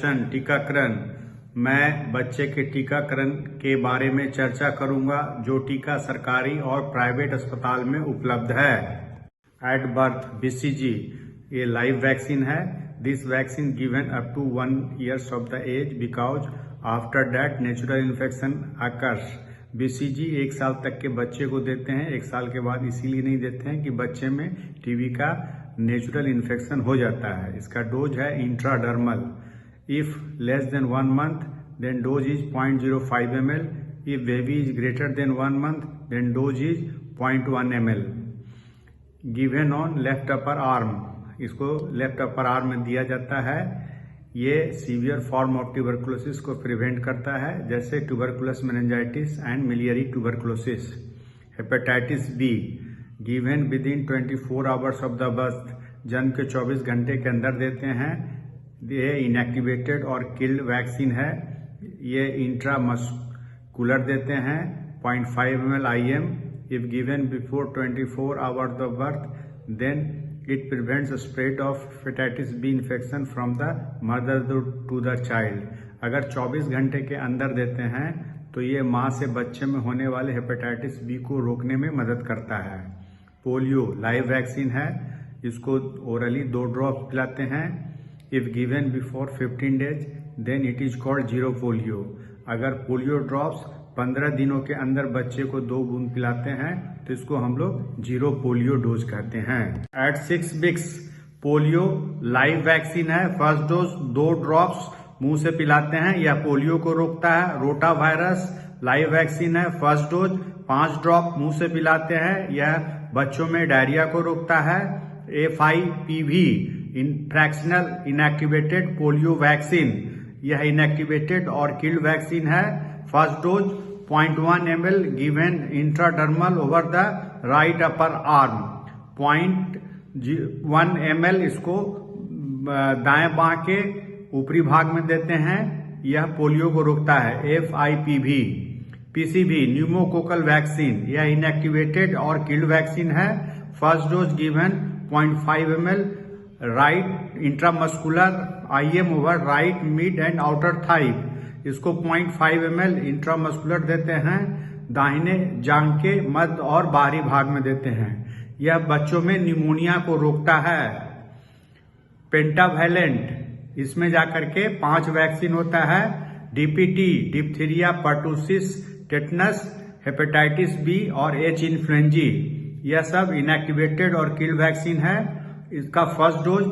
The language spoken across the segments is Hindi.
टीकाकरण। मैं बच्चे के टीकाकरण के बारे में चर्चा करूंगा जो टीका सरकारी और प्राइवेट अस्पताल में उपलब्ध है। एट बर्थ BCG ये लाइव वैक्सीन है। This vaccine given up to 1 years of the age because after that natural infection occurs. BCG 1 साल तक के बच्चे को देते हैं। 1 साल के बाद इसीलिए नहीं देते हैं कि बच्चे में टीबी का नेचुरल इन्फेक्शन हो जाता है। इसका डोज है intradermal. If less than 1 month, then dose is 0.05 ml. If baby is greater than 1 month, then dose is 0.1 ml. Given on left upper arm. इसको लेफ्ट अपर आर्म में दिया जाता है। ये सीवियर फॉर्म ऑफ ट्यूबरकुलोसिस को प्रिवेंट करता है, जैसे tuberculous meningitis and miliary tuberculosis. Hepatitis B given within 24 hours of the birth. जन्म के 24 घंटे के अंदर देते हैं। ये इनएक्टिवेटेड और किल्ड वैक्सीन है। ये इंट्रामस्कुलर देते हैं 0.5 ml IM। If given before 24 hours of birth then it prevents spread of hepatitis B infection from the mother to the child. अगर 24 घंटे के अंदर देते हैं तो ये माँ से बच्चे में होने वाले हेपेटाइटिस बी को रोकने में मदद करता है। पोलियो लाइव वैक्सीन है। इसको ओरली 2 ड्रॉप पिलाते हैं। If given before 15 days, then it is called zero polio। अगर पोलियो ड्रॉप्स 15 दिनों के अंदर बच्चे को 2 बूंद पिलाते हैं तो इसको हम लोग जीरो पोलियो डोज कहते हैं। At 6 weeks polio live vaccine है। फर्स्ट डोज 2 ड्रॉप्स मुंह से पिलाते हैं, यह पोलियो को रोकता है। रोटा वायरस लाइव वैक्सीन है। फर्स्ट डोज 5 ड्रॉप मुंह से पिलाते हैं, यह बच्चों में डायरिया को रोकता है। FIPV fractional inactivated polio vaccine, यह इनएक्टिवेटेड और किल्ड वैक्सीन है। First dose 0.1 ml given intradermal over the right upper arm. 0.1 ml इसको दाएं बां के ऊपरी भाग में देते हैं, यह पोलियो को रोकता है। FIPV PCV न्यूमोकोकल वैक्सीन, यह इनएक्टिवेटेड और किल्ड वैक्सीन है। First dose given 0.5 ml right intramuscular IM over right mid and outer thigh. इसको 0.5 ml इंट्रामस्कुलर देते हैं, दाहिने जांघ के मध्य और बाहरी भाग में देते हैं। यह बच्चों में निमोनिया को रोकता है। पेंटावैलेंट, इसमें जाकर के 5 वैक्सीन होता है। DPT diphtheria, pertussis, tetanus, hepatitis B और H इन्फ्लुएंजी, यह सब इनएक्टिवेटेड और किल्ड वैक्सीन है। इसका फर्स्ट डोज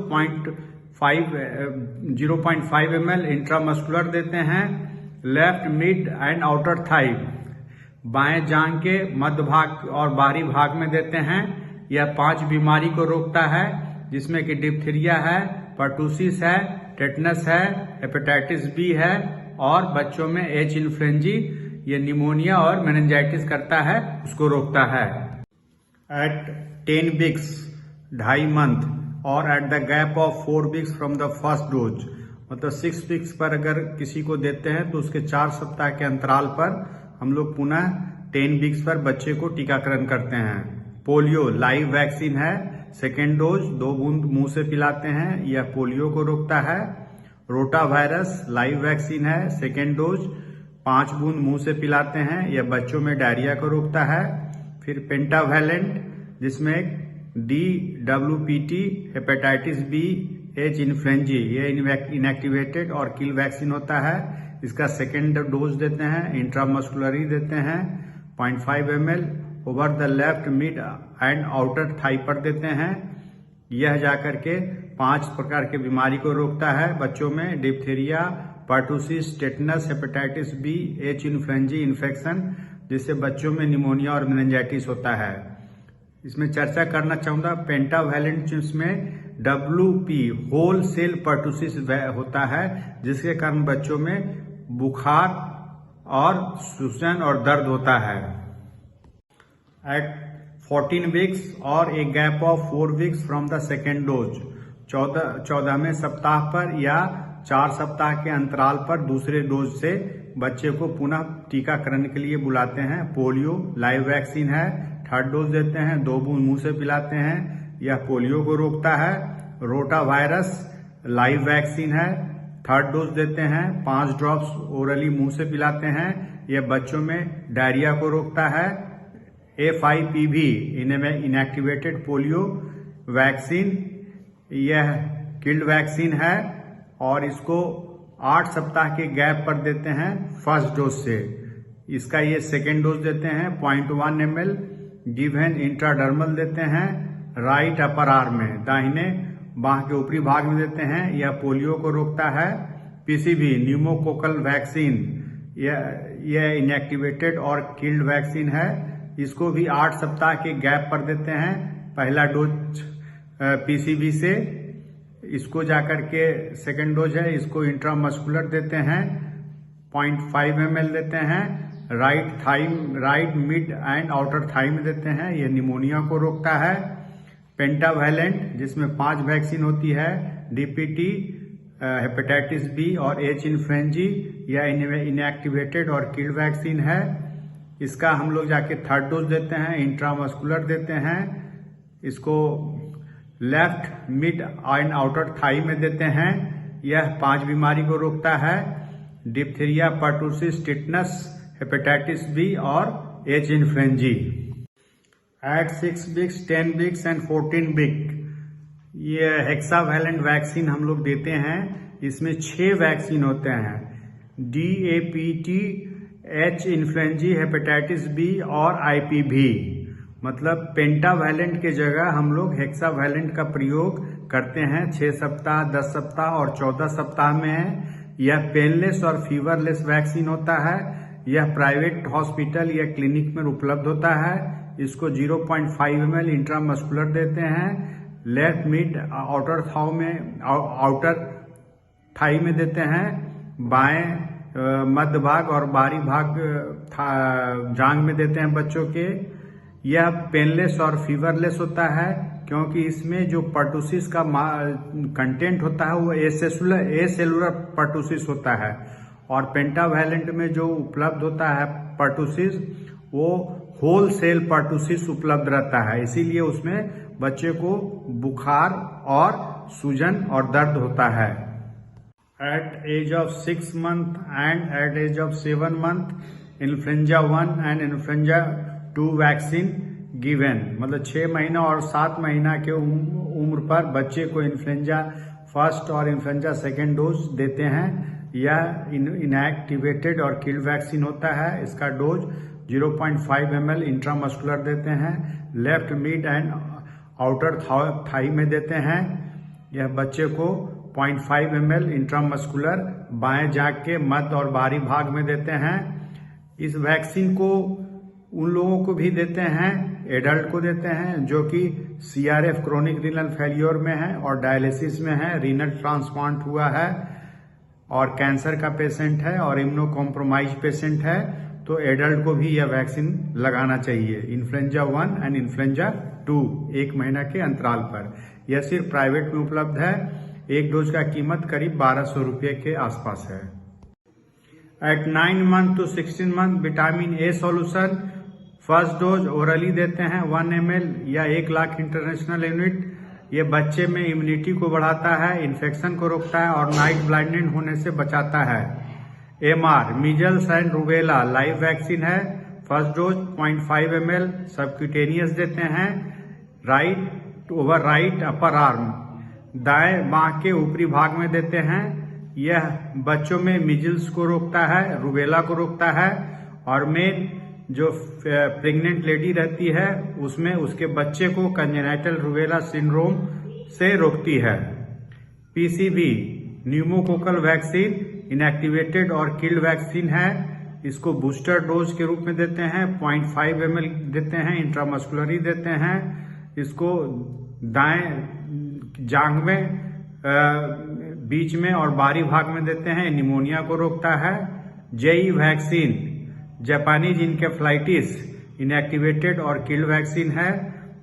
0.5 ml इंट्रामस्कुलर देते हैं, left mid and outer thigh, बाएं जांघ के मध्य भाग और बाहरी भाग में देते हैं। यह 5 बीमारी को रोकता है, जिसमें कि डिप्थीरिया है, पर्टुसिस है, टेटनस है, हेपेटाइटिस बी है और बच्चों में H इन्फ्लुएंजी, ये निमोनिया और मेनिंजाइटिस करता है, उसको रोकता है। एट 10 weeks 2.5 month और at the gap of 4 weeks from the first dose, मतलब 6 weeks पर अगर किसी को देते हैं तो उसके 4 सप्ताह के अंतराल पर हम लोग पुनः 10 weeks पर बच्चे को टीकाकरण करते हैं। पोलियो लाइव वैक्सीन है। सेकेंड डोज 2 बूंद मुंह से पिलाते हैं, यह पोलियो को रोकता है। रोटा वायरस लाइव वैक्सीन है। सेकेंड डोज 5 बूंद मुंह से पिलाते हैं, यह बच्चों में डायरिया को रोकता है। फिर पेंटावैलेंट, जिसमें DWPT hepatitis B, H influenzae, ये इनएक्टिवेटेड और किल वैक्सीन होता है। इसका सेकेंड डोज देते हैं, इंट्रामस्कुलरी देते हैं, 0.5 ml over the left mid and outer thigh पर देते हैं। यह जाकर के 5 प्रकार के बीमारी को रोकता है बच्चों में, diphtheria, pertussis, tetanus, hepatitis B, H influenzae infection, जिससे बच्चों में निमोनिया और मेनिंजाइटिस होता है। इसमें चर्चा करना चाहूंगा पेंटावैलेंट, जिसमें WP होल सेल पर्टुसिस होता है, जिसके कारण बच्चों में बुखार और सूजन और दर्द होता है। एट 14 weeks और एक gap of 4 weeks from the second dose, 14वें सप्ताह पर या 4 सप्ताह के अंतराल पर दूसरे डोज से बच्चे को पुनः टीकाकरण के लिए बुलाते हैं। पोलियो लाइव वैक्सीन है। थर्ड डोज देते हैं, 2 बूंद मुंह से पिलाते हैं, यह पोलियो को रोकता है। रोटा वायरस लाइव वैक्सीन है। थर्ड डोज देते हैं, 5 ड्रॉप्स ओरली मुंह से पिलाते हैं। यह बच्चों में डायरिया को रोकता है। FIPV इनएक्टिवेटेड पोलियो वैक्सीन, यह किल्ड वैक्सीन है और इसको 8 सप्ताह के गैप पर देते हैं फर्स्ट डोज से। इसका ये सेकेंड डोज देते हैं 0.1 ml गिवन इंट्राडर्मल देते हैं राइट अपर आर्म में, दाहिने बाह के ऊपरी भाग में देते हैं। यह पोलियो को रोकता है। PCV न्यूमोकोकल वैक्सीन, यह इनएक्टिवेटेड और किल्ड वैक्सीन है। इसको भी 8 सप्ताह के गैप पर देते हैं। पहला डोज PCV से, इसको जाकर के सेकेंड डोज है, इसको इंट्रामस्कुलर देते हैं 0.5 ml देते हैं right mid and outer thigh में देते हैं। यह निमोनिया को रोकता है। पेंटावैलेंट, जिसमें 5 वैक्सीन होती है, DPT, हेपेटाइटिस B और H इन्फ्लुएंजी, यह इनएक्टिवेटेड और किल्ड वैक्सीन है। इसका हम लोग जाके थर्ड डोज देते हैं, इंट्रामस्कुलर देते हैं। इसको left mid and outer thigh में देते हैं। यह 5 बीमारी को रोकता है, diphtheria, pertussis, tetanus, hepatitis B और H influenzae. At 6 weeks, 10 weeks and 14 week ये हेक्सावैलेंट वैक्सीन हम लोग देते हैं। इसमें 6 वैक्सीन होते हैं, DAPT, H influenzae, hepatitis B और IPV। मतलब पेंटावैलेंट के जगह हम लोग हेक्सावैलेंट का प्रयोग करते हैं। 6 सप्ताह, 10 सप्ताह और 14 सप्ताह में है। यह पेनलेस और फीवरलेस वैक्सीन होता है। यह प्राइवेट हॉस्पिटल या क्लिनिक में उपलब्ध होता है। इसको 0.5 ml इंट्रामस्कुलर देते हैं। लेफ्ट मिड आउटर थाई में देते हैं। बाएं मध्य भाग और बाहरी भाग जांग में देते हैं बच्चों के। यह पेनलेस और फीवरलेस होता है क्योंकि इसमें जो पर्टुसिस का कंटेंट होता है वो एसेलुलर पर्टुसिस होता है और पेंटावैलेंट में जो उपलब्ध होता है पर्टुसिस वो होल सेल पर्टुसिस उपलब्ध रहता है। इसीलिए उसमें बच्चे को बुखार और सूजन और दर्द होता है। At age of 6 months and at age of 7 months influenza 1 and influenza 2 vaccine given. मतलब 6 महीना और 7 महीना के उम्र पर बच्चे को इन्फ्लुएंजा फर्स्ट और इन्फ्लुएंजा सेकेंड डोज देते हैं। यह इनएक्टिवेटेड और किल्ड वैक्सीन होता है। इसका डोज 0.5 ml इंट्रामस्कुलर देते हैं। Left mid and outer thigh में देते हैं। यह बच्चे को 0.5 ml इंट्रामस्कुलर बाएं जांघ के मध्य और बाहरी भाग में देते हैं। इस वैक्सीन को उन लोगों को भी देते हैं, एडल्ट को देते हैं जो कि CRF क्रोनिक रीनल फेल्योर में है और डायलिसिस में है, रीनल ट्रांसप्लांट हुआ है और कैंसर का पेशेंट है और इम्यूनो कॉम्प्रोमाइज पेशेंट है। तो एडल्ट को भी यह वैक्सीन लगाना चाहिए। इन्फ्लुएंजा 1 एंड इन्फ्लुएंजा 2 1 महीना के अंतराल पर। यह सिर्फ प्राइवेट में उपलब्ध है। एक डोज का कीमत करीब 1200 रुपये के आसपास है। At 9 months to 16 months vitamin A solution first dose orally देते हैं 1 ml या 1 लाख इंटरनेशनल यूनिट। ये बच्चे में इम्यूनिटी को बढ़ाता है, इन्फेक्शन को रोकता है और नाइट ब्लाइंडेड होने से बचाता है। MR measles and rubella live vaccine है। फर्स्ट डोज 0.5 ml सबक्यूटेनियस देते हैं राइट अपर आर्म, दाएं बाह के ऊपरी भाग में देते हैं। यह बच्चों में मिजल्स को रोकता है, रूबेला को रोकता है और मेन जो प्रेग्नेंट लेडी रहती है उसमें उसके बच्चे को कंजेनाइटल रूबेला सिंड्रोम से रोकती है। PCV न्यूमोकोकल वैक्सीन इनएक्टिवेटेड और किल्ड वैक्सीन है। इसको बूस्टर डोज के रूप में देते हैं, 0.5 ml देते हैं, इंट्रामस्कुलरी देते हैं। इसको दाएं जांघ में बीच में और बाहरी भाग में देते हैं। निमोनिया को रोकता है। JE vaccine Japanese encephalitis inactivated और किल्ड वैक्सीन है।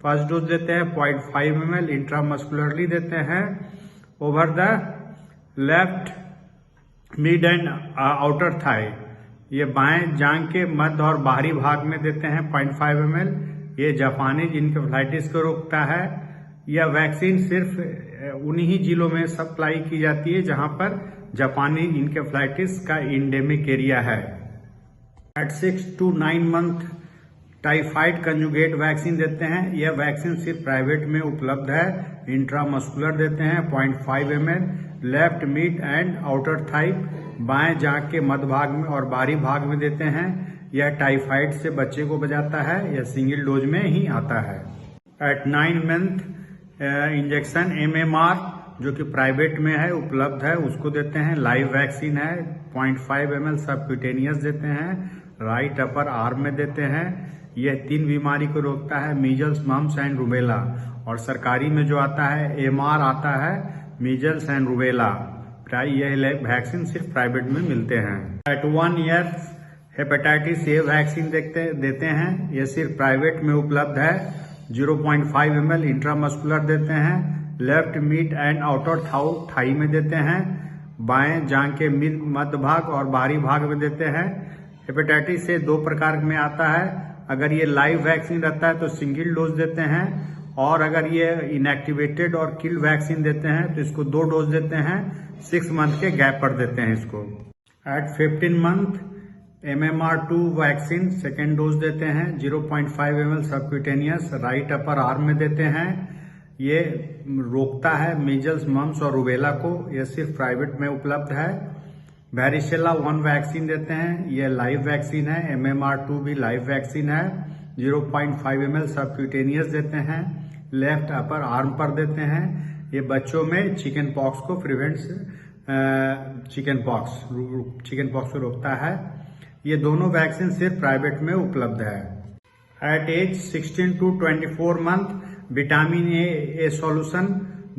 फर्स्ट डोज देते हैं 0.5 ml इंट्रामस्कुलरली देते हैं over the left mid and outer thigh. ये बाएं जांघ के मध्य और बाहरी भाग में देते हैं 0.5 ml। ये जापानीज इनकेफ्लाइटिस को रोकता है। यह वैक्सीन सिर्फ उन्हीं जिलों में सप्लाई की जाती है जहां पर जापानी इंकेफेलाइटिस का इंडेमिक एरिया है। At 6 to 9 month typhoid conjugate vaccine देते हैं। यह वैक्सीन सिर्फ प्राइवेट में उपलब्ध है। इंट्रामस्कुलर देते हैं 0.5 ml, left mid and outer thigh, बाएं जांघ के मध्य भाग में और बाहरी भाग में देते हैं। यह टाइफाइड से बच्चे को बचाता है। यह सिंगल डोज में ही आता है। एट 9 month इंजेक्शन MMR जो कि प्राइवेट में है उपलब्ध है, उसको देते हैं। लाइव वैक्सीन है 0.5 ml सबक्यूटेनियस देते हैं। राइट अपर आर्म में देते हैं। यह 3 बीमारी को रोकता है, मीजल्स, मम्स एंड रूबेला। और सरकारी में जो आता है MR आता है, मीजल्स एंड रूबेला। यह वैक्सीन सिर्फ प्राइवेट में मिलते हैं। At 1 year hepatitis A vaccine देते हैं। यह सिर्फ प्राइवेट में उपलब्ध है। 0.5 ml इंट्रामस्कुलर देते हैं। Left mid and outer thigh में देते हैं। बाएं जांघ के मध्य भाग और बाहरी भाग में देते हैं। हेपेटाइटिस ए 2 प्रकार में आता है। अगर ये लाइव वैक्सीन रहता है तो सिंगल डोज देते हैं, और अगर ये इनएक्टिवेटेड और किल्ड वैक्सीन देते हैं तो इसको 2 डोज देते हैं। 6 month के गैप पर देते हैं इसको। At 15 month MMR2 vaccine second dose देते हैं। 0.5 ml subcutaneous right upper arm में देते हैं। ये रोकता है मीजल्स, मम्स और रूबेला को। यह सिर्फ प्राइवेट में उपलब्ध है। वैरिशेला 1 वैक्सीन देते हैं। यह लाइव वैक्सीन है। MMR2 भी लाइव वैक्सीन है। 0.5 ml सबक्यूटेनियस देते हैं। लेफ्ट अपर आर्म पर देते हैं। ये बच्चों में चिकन पॉक्स को चिकन पॉक्स को रोकता है। ये दोनों वैक्सीन सिर्फ प्राइवेट में उपलब्ध है। At age 16 to 24 month vitamin A solution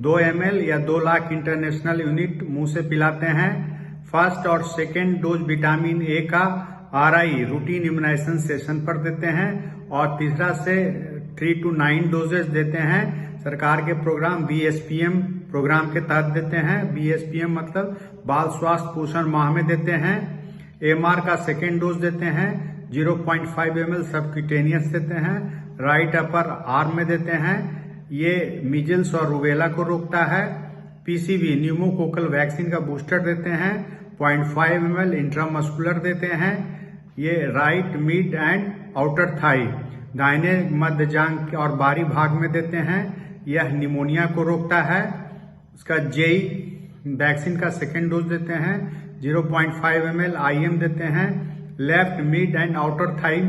2 ml या 2 लाख इंटरनेशनल यूनिट मुंह से पिलाते हैं। फर्स्ट और सेकेंड डोज विटामिन ए का RI रूटीन इम्यूनाइजेशन सेशन पर देते हैं, और तीसरा से 3 to 9 डोजेज देते हैं। सरकार के प्रोग्राम BSPM प्रोग्राम के तहत देते हैं। BSPM मतलब बाल स्वास्थ्य पोषण माह में देते हैं। MR का सेकेंड डोज देते हैं। 0.5 ml सबक्यूटेनियस देते हैं। राइट अपर आर्म में देते हैं। ये मीजल्स और रूबेला को रोकता है। PCV न्यूमोकोकल वैक्सीन का बूस्टर देते हैं। 0.5 ml इंट्रामस्कुलर देते हैं। ये right mid and outer thigh, दाहिने मध्य जांघ और बाहरी भाग में देते हैं। यह निमोनिया को रोकता है। इसका JE वैक्सीन का सेकेंड डोज देते हैं। 0.5 ml IM देते हैं। Left mid and outer thigh,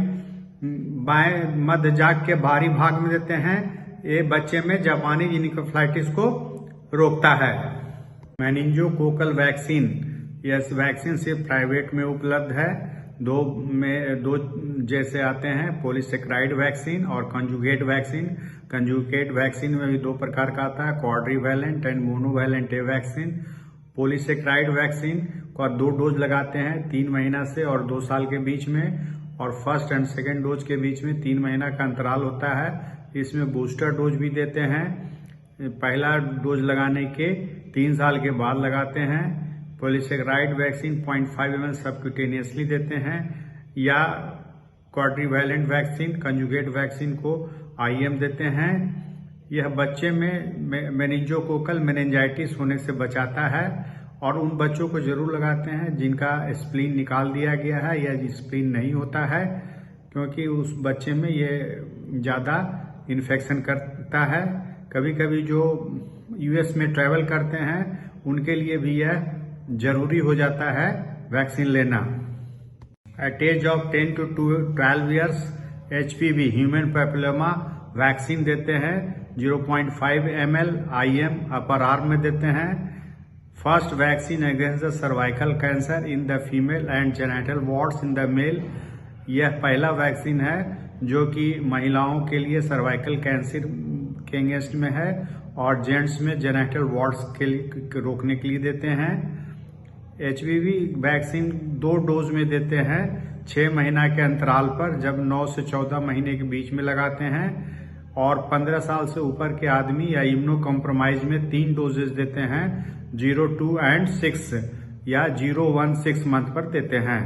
बाएं मध्य जांघ के बाहरी भाग में देते हैं। ये बच्चे में जापानी इंकेफेलाइटिस को रोकता है। मेनिंजोकोकल वैक्सीन, यह वैक्सीन सिर्फ प्राइवेट में उपलब्ध है। दो जैसे आते हैं, पॉलीसेक्राइड वैक्सीन और कंजुगेट वैक्सीन। कंजुगेट वैक्सीन में भी 2 प्रकार का आता है, quadrivalent and monovalent A vaccine. Polysaccharide vaccine का 2 डोज लगाते हैं, 3 महीना से और 2 साल के बीच में, और फर्स्ट एंड सेकेंड डोज के बीच में 3 महीना का अंतराल होता है। इसमें बूस्टर डोज भी देते हैं। पहला डोज लगाने के 3 साल के बाद लगाते हैं। पॉलीसेक्राइड वैक्सीन 0.5 ml सबक्यूटेनियसली देते हैं, या क्वाड्रीवैलेंट वैक्सीन कंजुगेट वैक्सीन को IM देते हैं। यह बच्चे में मेनिंजोकोकल मेनिंजाइटिस होने से बचाता है, और उन बच्चों को जरूर लगाते हैं जिनका स्प्लीन निकाल दिया गया है या स्प्लीन नहीं होता है, क्योंकि उस बच्चे में ये ज्यादा इन्फेक्शन करता है। कभी कभी जो US में ट्रेवल करते हैं उनके लिए भी यह जरूरी हो जाता है वैक्सीन लेना। At age of 10 to 12 years HPV human papilloma vaccine देते हैं। 0.5 ml IM अपर आर्म में देते हैं। First vaccine against the cervical cancer in the female and genital warts in the male. यह पहला वैक्सीन है जो कि महिलाओं के लिए सर्वाइकल कैंसर के अगेंस्ट में है, और जेंट्स में जेनिटल वार्ड्स के लिए रोकने के लिए देते हैं। HPV वैक्सीन 2 डोज में देते हैं, 6 महीना के अंतराल पर, जब 9 से 14 महीने के बीच में लगाते हैं, और 15 साल से ऊपर के आदमी या इम्यूनो कॉम्प्रोमाइज में 3 डोजेज देते हैं। 0, 2 एंड 6 या 0, 1, 6 मंथ पर देते हैं।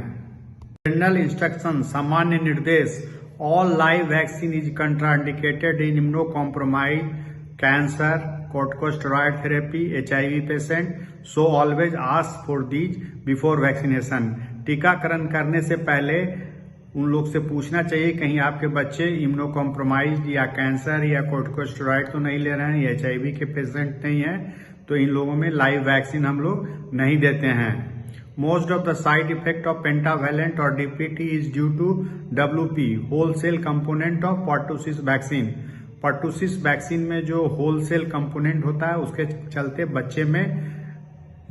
जनरल इंस्ट्रक्शन, सामान्य निर्देश, all live vaccine is contraindicated in immuno compromise cancer corticosteroid therapy, HIV patient, so always ask for these before vaccination. टीकाकरण करने से पहले उन लोग से पूछना चाहिए कहीं आपके बच्चे इम्यूनो कॉम्प्रोमाइज्ड या कैंसर या कोर्टिकोस्टेरॉइड तो नहीं ले रहे हैं, या HIV के पेशेंट नहीं है, तो इन लोगों में लाइव वैक्सीन हम लोग नहीं देते हैं। Most of the side effect of pentavalent or DPT is due to WP, wholesale component of pertussis vaccine. pertussis vaccine में जो होलसेल कंपोनेंट होता है उसके चलते बच्चे में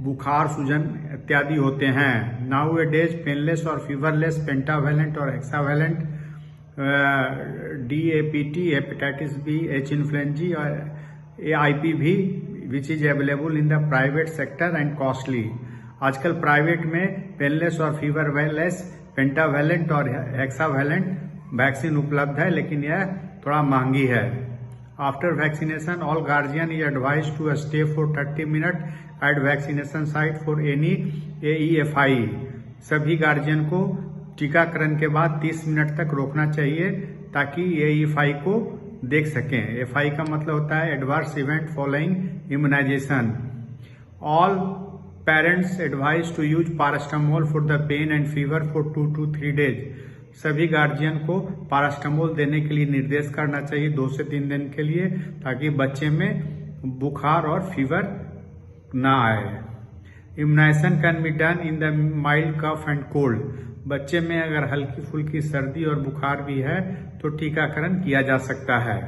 बुखार, सूजन इत्यादि होते हैं। नाउ ए डेज पेनलेस और फीवरलेस पेंटावेलेंट और hexavalent DAPT, hepatitis B, H influenza और AIPV which is available in the private sector and costly. आजकल प्राइवेट में पेनलेस और फीवरलेस पेंटावेलेंट और हेक्सावेलेंट वैक्सीन उपलब्ध है, लेकिन यह थोड़ा महंगी है। After vaccination all guardian is advise to stay for 30 minute at vaccination site for any AEFI। सभी गार्जियन को टीकाकरण के बाद 30 मिनट तक रोकना चाहिए ताकि AEFI को देख सकें। FI का मतलब होता है adverse event following immunization. All parents advise to use paracetamol for the pain and fever for 2 to 3 days। सभी गार्जियन को पैरास्टामोल देने के लिए निर्देश करना चाहिए 2 से 3 दिन के लिए, ताकि बच्चे में बुखार और फीवर ना आए। Immunization can be done in the mild cough and cold. बच्चे में अगर हल्की फुल्की सर्दी और बुखार भी है तो टीकाकरण किया जा सकता है।